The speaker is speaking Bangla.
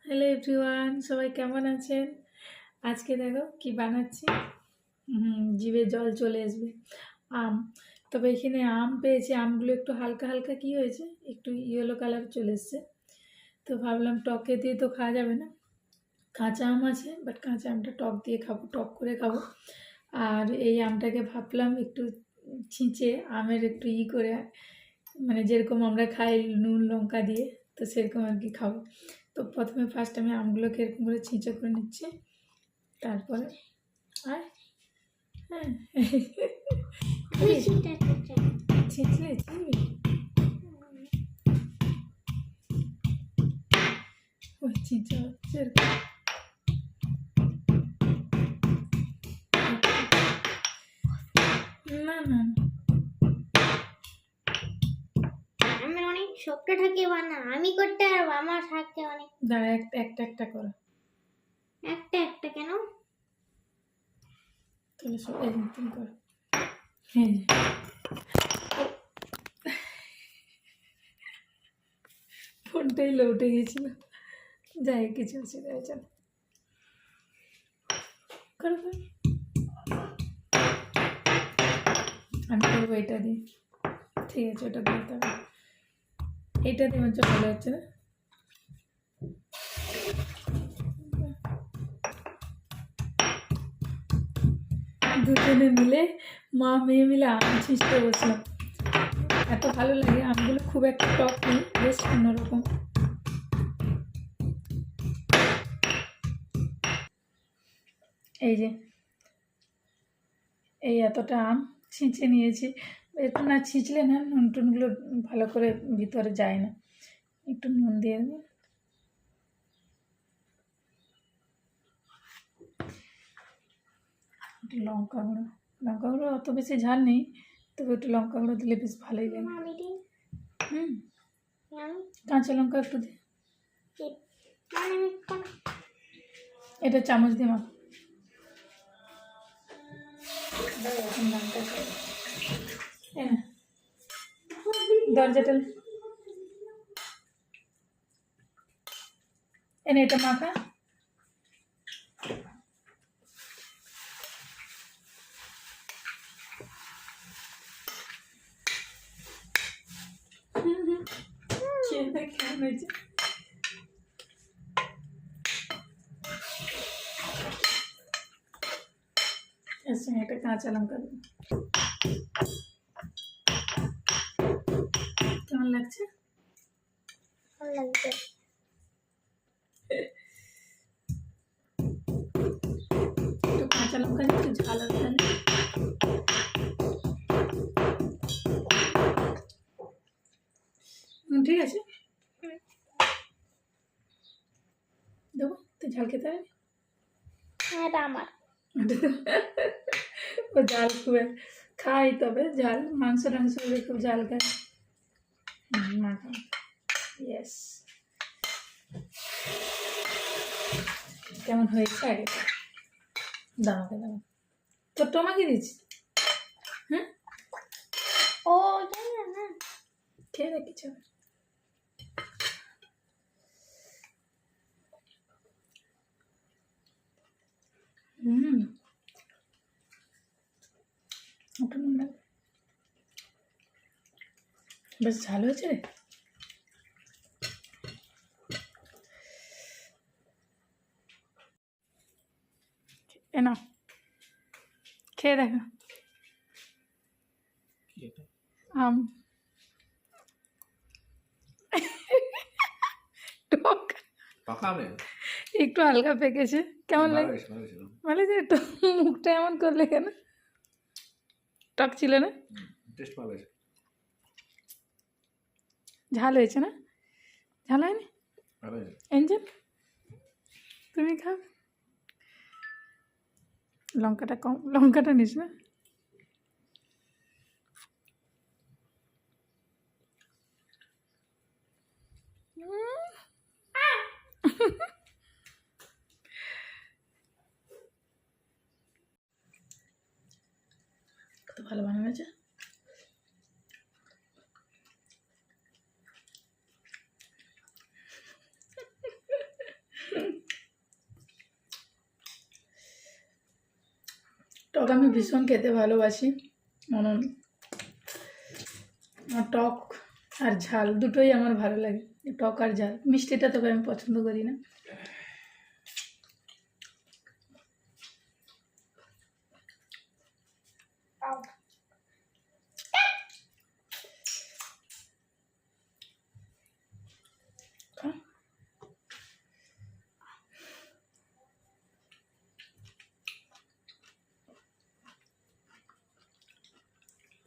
হ্যালো এভরিওয়ান, সবাই কেমন আছেন? আজকে দেখো কি বানাচ্ছি। জিভে জল চলে আসবে। আম, তবে এখানে আম পেয়েছি। আমগুলো একটু হালকা হালকা কি হয়েছে, একটু ইয়েলো কালার চলে এসছে। তো ভাবলাম টকে দিয়ে তো খাওয়া যাবে না, কাঁচা আম আছে, বাট কাঁচা আমটা টক দিয়ে খাবো, টক করে খাবো। আর এই আমটাকে ভাবলাম একটু ছিঁচে আমের একটু করে, মানে যেরকম আমরা খাই নুন লঙ্কা দিয়ে, তো সেরকম আর কি খাবো। তো প্রথমে ফার্স্ট আমি আমগুলোকে এরকম করে ছিঁচে করে নিচ্ছি, তারপরে আর হ্যাঁ ছিঁচলে চিনবি ওই ছিঁচা হচ্ছে এরকম। না না আমার অনেক শক্ত থাকে বানা, আমি করতে পারবো, আমার থাকে অনেক। দাঁড়া, একটা একটা করো। একটা একটা কেন? তাহলে সব এরকম করো। হ্যাঁ, ফোনটাই লো উঠে গিয়েছিল। যাই হোক, কিছু অসুবিধা হয়েছে না। করো করো। আমি করবো এটা দিয়ে। ঠিক আছে, ওটা দিতে হবে। এটা দিয়ে হচ্ছে ভালো হচ্ছে না। দুজনে মিলে, মা মেয়ে মিলে আম ছিঁচতে বসলাম। এত ভালো লাগে আমগুলো, খুব একটা টক নেই, বেশ অন্যরকম। এই যে এই এতটা আম ছিঁচে নিয়েছি। একটু না ছিঁচলে না নুন টুনগুলো ভালো করে ভিতরে যায় না। একটু নুন দিয়ে দেবো। একটু লঙ্কা গুঁড়ো, লঙ্কা গুঁড়ো অত বেশি ঝাল নেই, তবে একটু লঙ্কা গুঁড়ো দিলে বেশ ভালোই লাগে। কাঁচা লঙ্কা একটু দে। এটা চামচ দিয়ে মাখ। দরজাটা এনে এটা মাখা। কেমন হয়েছে? এর সঙ্গে একটা কাঁচা লঙ্কা দেবো। কেমন লাগছে? ভালো লাগবে। একটু কাঁচা লঙ্কা দিয়ে একটু ঝাল হবে। ঠিক আছে, দেবো। তুই ঝাল খেতে পারবি? এটা আমার। ও ঝাল খুব খাই, তবে ঝাল মাংস টাংস হলে খুব ঝাল খায়। মাখা, ইয়েস। কেমন হয়েছে আগে দামাকে দাও। তোর টমাকে দিচ্ছি। হ্যাঁ, ও জানি না। খেয়ে দেখ কিছু। একটু নুন দাও। বেশ ঝাল হয়েছে রে। এ না, খেয়ে দেখো আম। টক, একটু হালকা পেকেছে। কেমন লাগে? ভালো যে, তো মুখটা এমন করলে কেন? টক ছিল না? ঝাল হয়েছে না? ঝাল হয়নি? এঞ্জেল তুমি খাও। লঙ্কাটা কম, লঙ্কাটা নিস না। কত ভালো বানানো হয়েছে। টক আমি ভীষণ খেতে ভালোবাসি। মনন আমার টক আর ঝাল দুটোই আমার ভালো লাগে, টক আর ঝাল। মিষ্টিটা তবে আমি পছন্দ করি না।